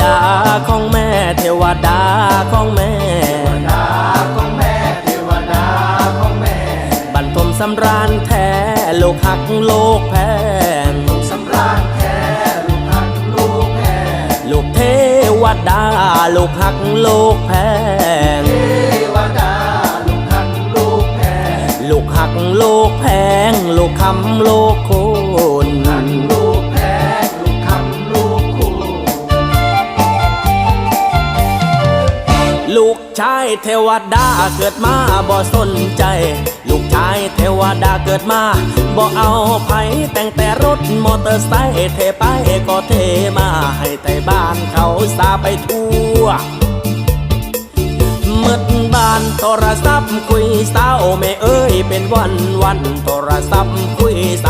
ดาของแม่เทวดาของแม่บรรทมสำราญแท้โลกหักโลกแพงลูกเทวดาลูกหักโลกแพงลูกหักโลกแพงลูกคำโลกคุณลูกชายเทวดาเกิดมาบ่สนใจลูกชายเทวดาเกิดมาบ่เอาไผแต่งแต่รถมอเตอร์ไซค์เทไปก็เทมาให้แต่บ้านเขาสาไปทั่วเมื่อบ้านโทรศัพท์คุยสาวแม่เอ้ยเป็นวันโทรศัพท์คุยสาว